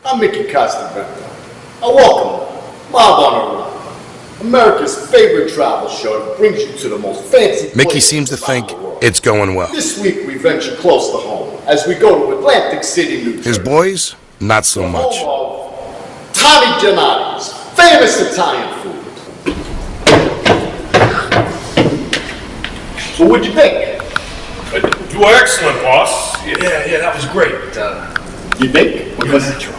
I'm Mickey Costabella. Welcome, Mob on a Run, America's favorite travel show that brings you to the most fancy places. Mickey seems to think it's going well. This week we venture close to home as we go to Atlantic City, New Jersey. His boys, not so much. Home of Tommy Giannotti's famous Italian food. So what'd you think? You were excellent, boss. Yeah, that was great. You think? Because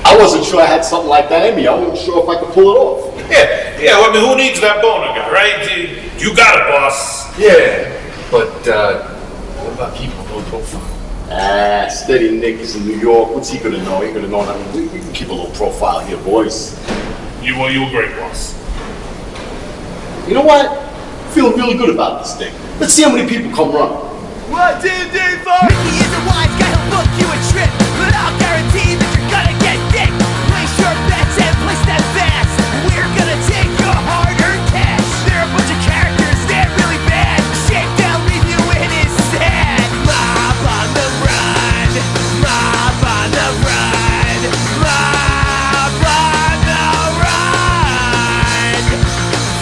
I wasn't sure I had something like that in me. I wasn't sure if I could pull it off. Yeah, well, I mean, who needs that boner guy, right? You got it, boss. Yeah, but what about keeping a low profile? Steady niggas in New York. What's he gonna know? He gonna know that we can keep a little profile here, boys. You were great, boss. You know what? I feel really good about this thing. Let's see how many people come running. 1, 2, 3, 4. Mickey is a wise guy, he'll book you a trip, but I'll guarantee that you're gonna get dick. Place your bets and place that fast. We're gonna take your hard-earned cash. They're a bunch of characters, they're really bad. Shit, they'll leave you in his sad. Mob on the run, mob on the run, mob on the run.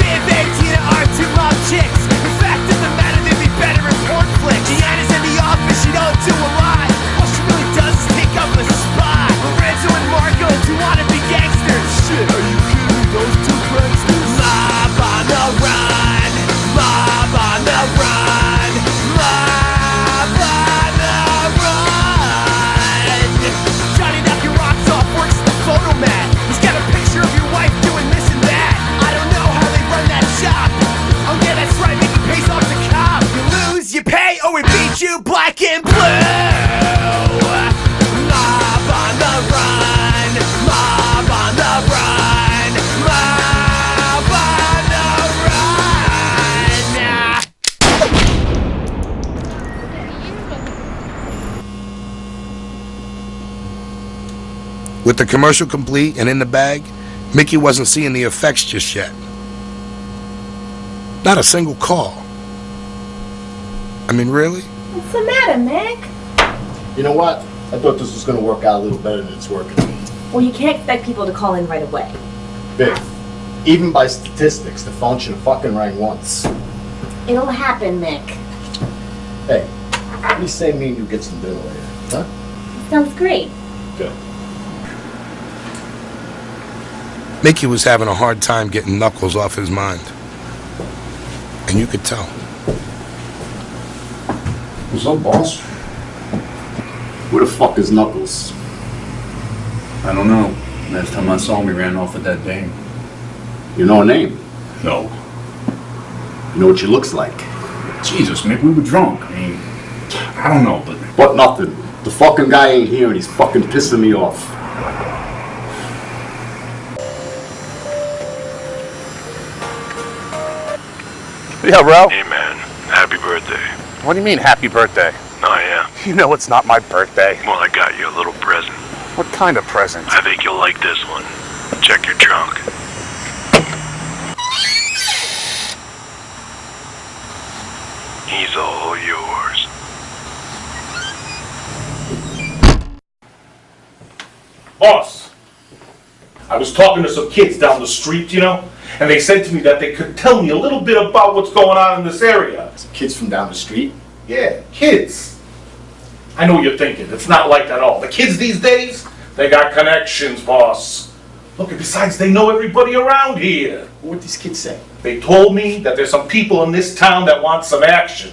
Viv and Tina are two mob chicks. The fact of the matter, they'd be better in porn flicks. Deanna's in the office, she don't do a lot. All she really does is take up a spot. Lorenzo and Marco, two wannabe gangsters. Shit, are you kidding me? Those two pranksters. Mob on the run, mob on the run, mob on the run. Johnny knock your rocks off, works the photo mat. He's got a picture of your wife doing this and that. I don't know how they run that shop. Oh yeah, that's right, Mickey pays off the cop. You lose, you pay, or we beat you black and blue. Mob on the run, mob on the run, mob on the run. With the commercial complete and in the bag, Mickey wasn't seeing the effects just yet. Not a single call. I mean, really? What's the matter, Mick? You know what? I thought this was gonna work out a little better than it's working. Well, you can't expect people to call in right away. Vic, even by statistics, the phone should have fucking rang once. It'll happen, Mick. Hey, what do you say me and you get some dinner later, huh? Sounds great. Good. Mickey was having a hard time getting Knuckles off his mind. And you could tell. What's up, boss? Where the fuck is Knuckles? I don't know. Last time I saw him, he ran off with that dame. You know her name? No. You know what she looks like? Jesus, Mick, we were drunk. I mean, I don't know, but... But nothing. The fucking guy ain't here and he's fucking pissing me off. Yeah, bro. Hey, man. Happy birthday. What do you mean, happy birthday? Oh, yeah. You know it's not my birthday. Well, I got you a little present. What kind of present? I think you'll like this one. Check your trunk. He's all yours. Boss, I was talking to some kids down the street, and they said to me that they could tell me a little bit about what's going on in this area. Some kids from down the street? Yeah, kids. I know what you're thinking. It's not like that at all. The kids these days, they got connections, boss. Look, and besides, they know everybody around here. What'd these kids say? They told me that there's some people in this town that want some action.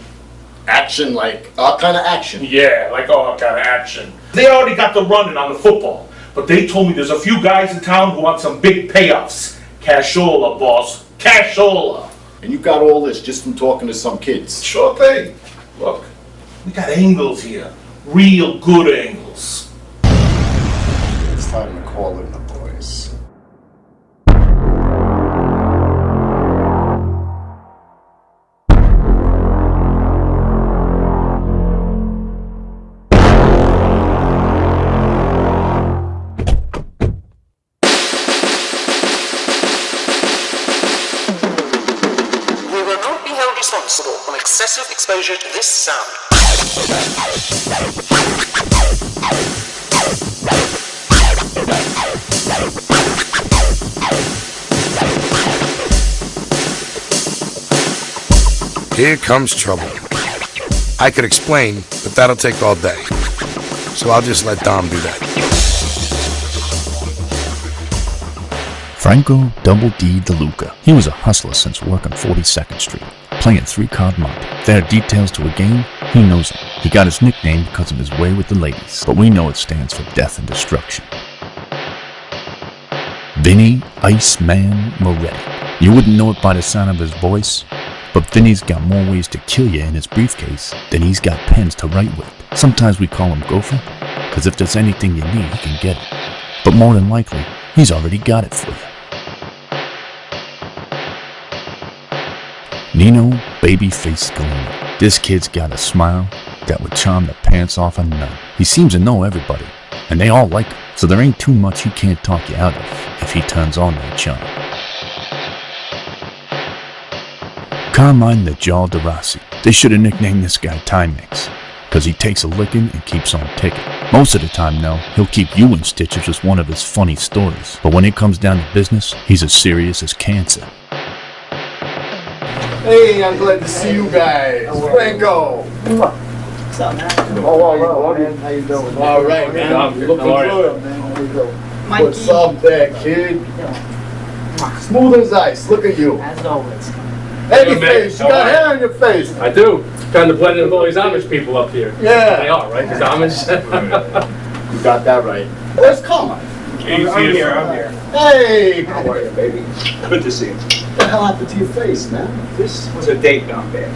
Action, like our kind of action? Yeah, like all kind of action. They already got the running on the football, but they told me there's a few guys in town who want some big payoffs. Cashola, boss. Cashola. And you got all this just from talking to some kids? Sure thing. Look, we got angles here. Real good angles. It's time to call in the boys. We will not be held responsible for excessive exposure to this sound. Here comes trouble. I could explain, but that'll take all day. So I'll just let Dom do that. Franco Double D DeLuca. He was a hustler since working 42nd Street, playing 3-card monte. If there are details to a game, he knows them. He got his nickname because of his way with the ladies, but we know it stands for death and destruction. Vinny Iceman Moretti. You wouldn't know it by the sound of his voice, but Vinny's got more ways to kill you in his briefcase than he's got pens to write with. Sometimes we call him Gopher, because if there's anything you need, he can get it. But more than likely, he's already got it for you. Nino Babyface Scalini. This kid's got a smile that would charm the pants off a nun. He seems to know everybody, and they all like him, so there ain't too much he can't talk you out of if he turns on that charm. Carmine the Jaw DeRossi. They should have nicknamed this guy Timex, because he takes a licking and keeps on ticking. Most of the time, though, he'll keep you in stitches with one of his funny stories, but when it comes down to business, he's as serious as cancer. Hey, I'm glad to see you guys. Franco. What's up, man? Oh, man. How you doing? All right, man. You're looking good, man. Mikey. What's up there, kid? Smooth as ice. Look at you. As always. Babyface, you got hair on your face. I do. Trying to blend in with all these Amish people up here. Yeah. They are, right? These Amish. You got that right. Where's Carmine? I'm here. Hey. How are you, baby? Good to see you. What the hell happened to your face, man? This was a date gone bad.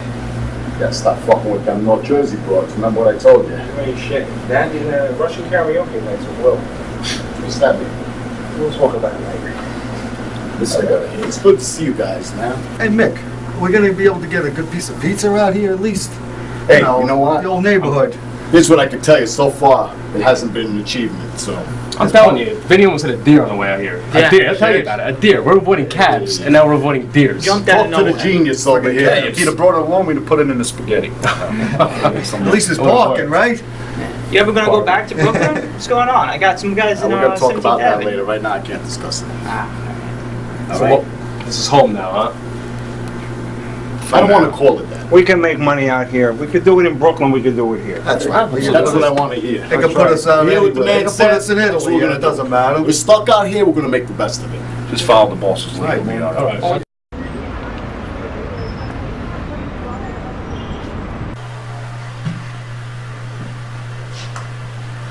You gotta stop fucking with them North Jersey broads. Remember what I told you? Hey, shit. That in Russian karaoke nights with Will. What's that mean? We'll talk about it later. Listen, it's good to see you guys, man. Hey, Mick, we're gonna be able to get a good piece of pizza out here at least? Hey, you know what? The old neighborhood. Here's what I can tell you. So far, it hasn't been an achievement, so... I'm telling you, Vinny almost hit a deer on the way out here. Yeah. A deer, I'll tell you about it. A deer. We're avoiding cabs, and now we're avoiding deers. Jumped out Talk of to the nowhere. genius over here. Hey, If he'd have brought it along, we'd have put it in the spaghetti. At least it's barking, right? You ever gonna go back to Brooklyn? What's going on? I got some guys in We're gonna talk about 17th that Avenue. later. Right now, I can't discuss it. This is home now, huh? I don't want to call it that. We can make money out here. We could do it in Brooklyn, we could do it here. That's right. That's what I want to hear. They can put us out Hear what the anywhere. They man can put us said. in That's what Italy, we're and gonna it doesn't matter. We're stuck out here. We're gonna make the best of it. Just follow the boss's lead. Right, man. All right.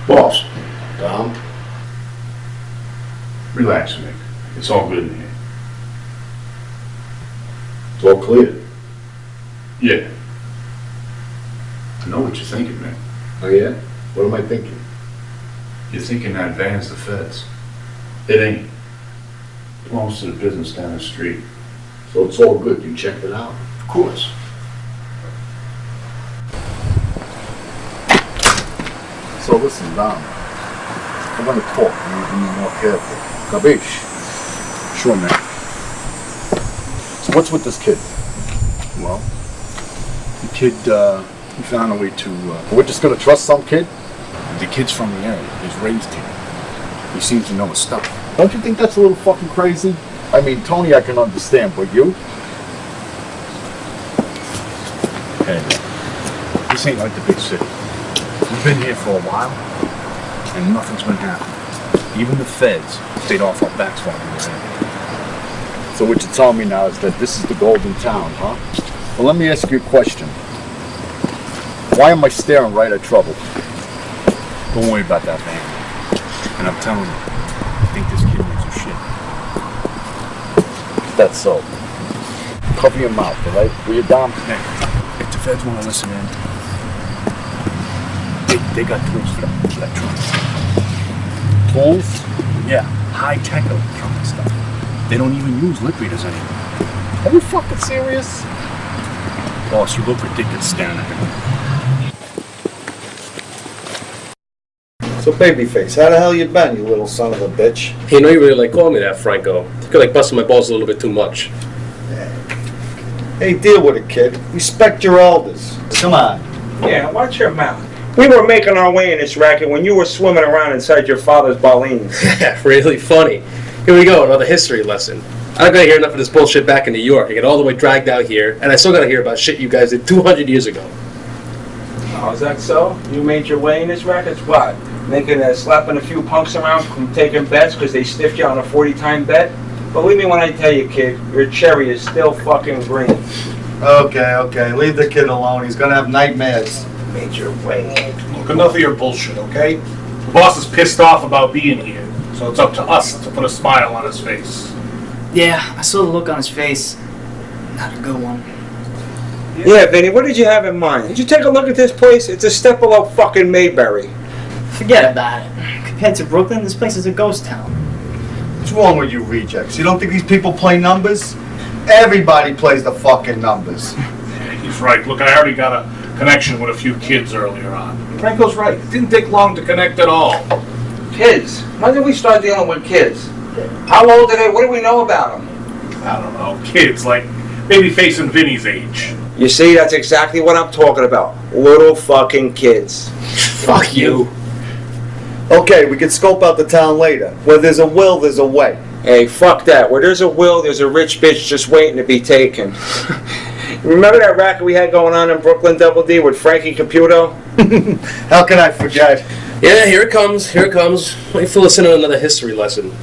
Boss, Dom, relax, Mick. It's all good in here. it's all clear. Yeah. I know what you're thinking, man. Oh yeah? What am I thinking? You're thinking that van's the feds. It ain't. It belongs to the business down the street. So it's all good. You checked it out. Of course. So listen, Dom. I'm gonna talk. You need to be more careful. Capiche? Sure, man. So what's with this kid? Well, the kid, he found a way to, We're just gonna trust some kid? the kid's from the area. He's raised here. He seems to know his stuff. Don't you think that's a little fucking crazy? I mean, Tony, I can understand, but you? Hey, this ain't like the big city. We've been here for a while, and nothing's been happening. Even the feds stayed off our backs while we were in. So what you're telling me now is that this is the golden town, huh? Well, let me ask you a question. Why am I staring right at trouble? Don't worry about that, man. And I'm telling you, I think this kid knows his shit. That's so. Cover your mouth, all right? Will you, Dom? Hey, if the feds want to listen in, they got tools for that electronics. Tools? Yeah, high-tech electronic stuff. They don't even use lip readers anymore. Are you fucking serious? Boss, you look ridiculous staring at me. So Babyface, how the hell you been, you little son of a bitch? You know you really like calling me that, Franco. You could like busting my balls a little bit too much. Hey, deal with it, kid. Respect your elders. Come on. Yeah, watch your mouth. We were making our way in this racket when you were swimming around inside your father's ballines. Really funny. Here we go, another history lesson. I don't gotta hear enough of this bullshit back in New York. I get all the way dragged out here, and I still gotta hear about shit you guys did 200 years ago. Oh, is that so? You made your way in this racket? What? Slapping a few punks around from taking bets because they stiffed you on a 40-time bet? Believe me when I tell you, kid, your cherry is still fucking green. Okay, leave the kid alone. He's gonna have nightmares. Made your way. Look, enough of your bullshit, okay? The boss is pissed off about being here, so it's up to us to put a smile on his face. Yeah, I saw the look on his face. Not a good one. Yeah, Vinny, what did you have in mind? Did you take a look at this place? It's a step below fucking Mayberry. Forget about it. Compared to Brooklyn, this place is a ghost town. What's wrong with you rejects? You don't think these people play numbers? Everybody plays the fucking numbers. Yeah, he's right. Look, I already got a connection with a few kids earlier on. Franco's right. It didn't take long to connect at all. Kids? When did we start dealing with kids? How old are they? What do we know about them? I don't know. Kids, like Babyface and Vinny's age. You see, that's exactly what I'm talking about. Little fucking kids. Fuck you. Okay, we can scope out the town later. Where there's a will, there's a way. Hey, fuck that. Where there's a will, there's a rich bitch just waiting to be taken. Remember that racket we had going on in Brooklyn Double D with Frankie Caputo? How can I forget? Yeah, here it comes, here it comes. Let me fill us in on another history lesson.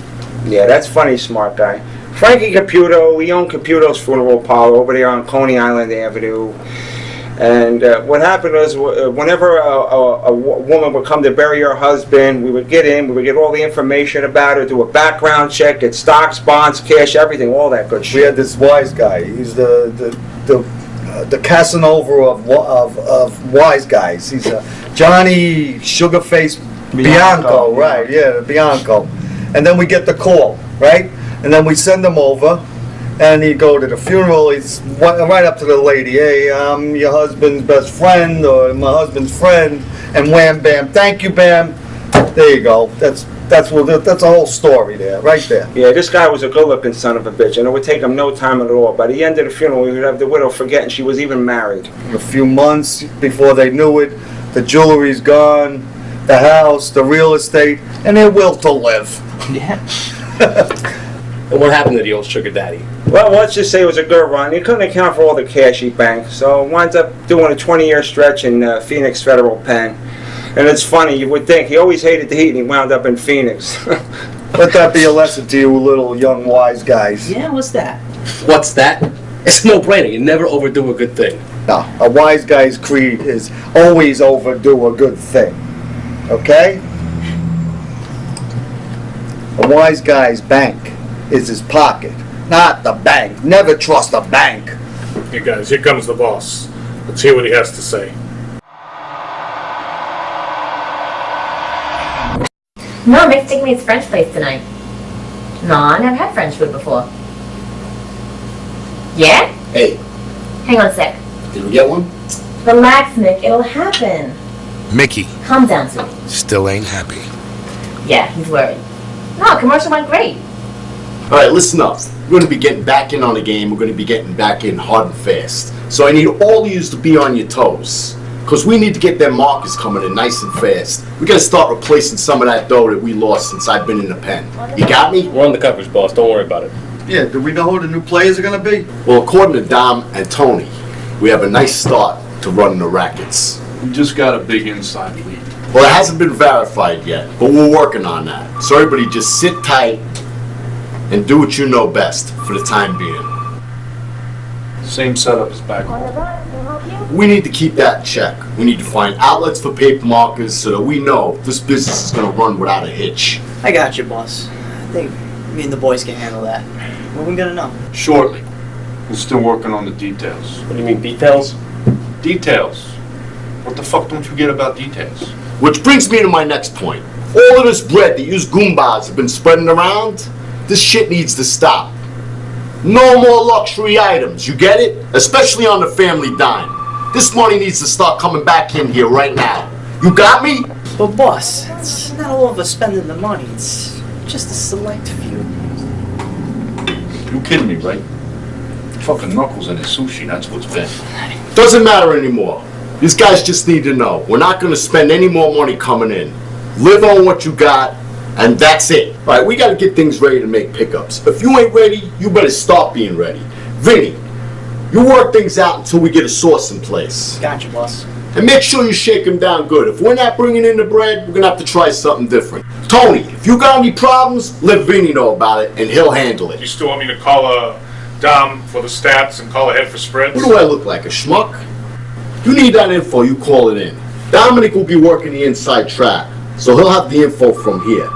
Yeah, that's funny, smart guy. Frankie Caputo, we own Caputo's Funeral Parlor over there on Coney Island Avenue. And what happened was, whenever a woman would come to bury her husband, we would get in, we would get all the information about her, do a background check, get stocks, bonds, cash, everything, all that good shit. We had this wise guy. He's the Casanova of wise guys. He's a Johnny Sugarface Bianco, right? Yeah, Bianco. And then we get the call, right? And then we send him over. And he'd go to the funeral, he's right up to the lady, hey, I'm your husband's best friend, or my husband's friend, and wham, bam, thank you, bam. There you go. That's a whole story there, right there. Yeah, this guy was a good-looking son of a bitch, and it would take him no time at all. By the end of the funeral, we would have the widow forgetting she was even married. A few months before they knew it, the jewelry's gone, the house, the real estate, and their will to live. Yeah. And what happened to the old sugar daddy? Well, let's just say it was a good run. He couldn't account for all the cash he banked, so winds up doing a 20-year stretch in Phoenix Federal Pen. And it's funny, you would think he always hated the heat, and he wound up in Phoenix. Let that be a lesson to you little young wise guys. Yeah, what's that? What's that? It's a no-brainer. You never overdo a good thing. No, a wise guy's creed is always overdo a good thing. Okay? A wise guy's bank is his pocket, not the bank. Never trust a bank. Hey guys, here comes the boss. Let's hear what he has to say. No, Mick's taking me to his French place tonight. No, I never had French food before. Yeah? Hey, Hang on a sec. did we get one? Relax, Mick. It'll happen. Mickey Calm down, sweetie. still ain't happy. Yeah, he's worried. No, commercial went great. All right, listen up. We're going to be getting back in on the game. We're going to be getting back in hard and fast. So I need all of you to be on your toes. Because we need to get them markers coming in nice and fast. We got to start replacing some of that dough that we lost since I've been in the pen. You got me? We're on the coverage, boss. Don't worry about it. Yeah, do we know who the new players are going to be? Well, according to Dom and Tony, we have a nice start to running the rackets. We just got a big inside lead. Well, it hasn't been verified yet, but we're working on that. So everybody just sit tight and do what you know best for the time being. Same setup as back home. We need to keep that in check. We need to find outlets for paper markers so that we know this business is going to run without a hitch. I got you, boss. I think me and the boys can handle that. What are we gonna know? Shortly. We're still working on the details. What do you mean, details? Details? What the fuck don't you get about details? Which brings me to my next point. All of this bread that you goombas have been spreading around, this shit needs to stop. No more luxury items, you get it? Especially on the family dime. This money needs to start coming back in here right now. You got me? But boss, it's not all of us spending the money. It's just a select few. You kidding me, right? Fucking Knuckles and his sushi, that's what's been. Doesn't matter anymore. These guys just need to know. We're not going to spend any more money coming in. Live on what you got And that's it. Right, we gotta get things ready to make pickups. If you ain't ready, you better start being ready. Vinny, you work things out until we get a source in place. Gotcha, boss. And make sure you shake them down good. If we're not bringing in the bread, we're gonna have to try something different. Tony, if you got any problems, let Vinny know about it and he'll handle it. You still want me to call Dom for the stats and call ahead for spreads? What do I look like, a schmuck? If you need that info, you call it in. Dominic will be working the inside track, so he'll have the info from here.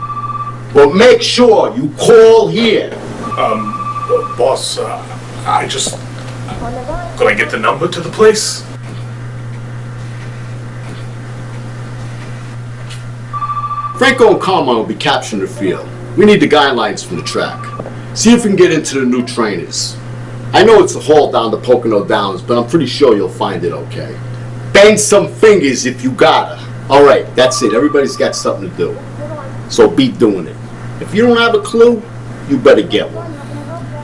But make sure you call here. Boss, could I get the number to the place? Franco and Carlo will be capturing the field. We need the guidelines from the track. See if we can get into the new trainers. I know it's a haul down to Pocono Downs, but I'm pretty sure you'll find it okay. Bang some fingers if you gotta. Alright, that's it. Everybody's got something to do. So be doing it. If you don't have a clue, you better get one.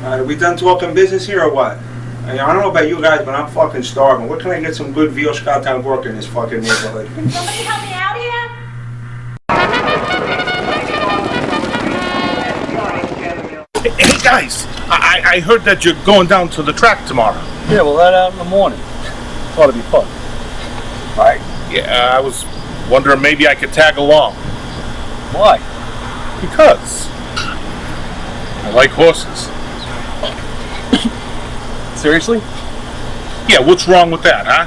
Are we done talking business here or what? I don't know about you guys, but I'm fucking starving. Where can I get some good veal Scotttown work in this fucking neighborhood? Can somebody help me out here? Hey guys, I heard that you're going down to the track tomorrow. Yeah, we'll head out in the morning. Ought to be fun. Right. Yeah, I was wondering maybe I could tag along. Why? Because I like horses. Seriously? Yeah, what's wrong with that, huh?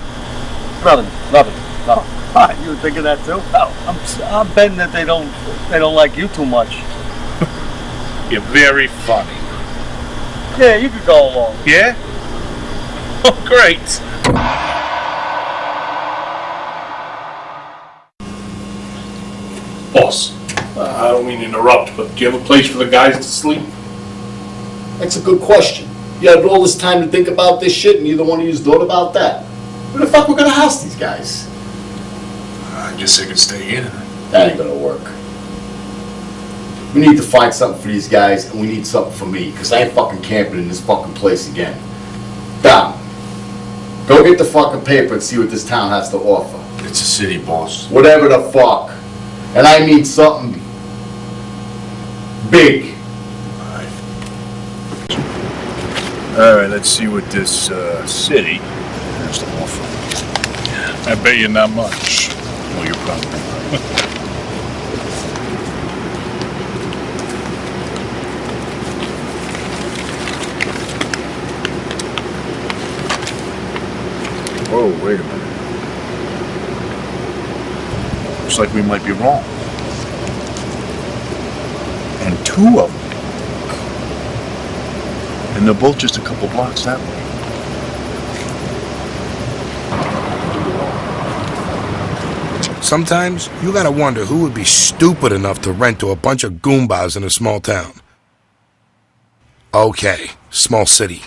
Nothing. No. You were thinking that too? No, I'm betting that they don't like you too much. You're very funny. Yeah, you could go along. Yeah? Oh, great. Boss, I don't mean to interrupt, but do you have a place for the guys to sleep? That's a good question. You had all this time to think about this shit and neither one of you thought about that. Where the fuck we're gonna house these guys? I guess they could stay in. That ain't gonna work. We need to find something for these guys and we need something for me, because I ain't fucking camping in this fucking place again. Dom, go get the fucking paper and see what this town has to offer. It's a city, boss. Whatever the fuck. And I mean something big. Alright, let's see what this city has to offer. I bet you not much. Well, you're probably right. Whoa, wait a minute. Looks like we might be wrong. And two of them. And they're both just a couple blocks that way. Sometimes you gotta wonder who would be stupid enough to rent to a bunch of goombas in a small town. Okay, small city.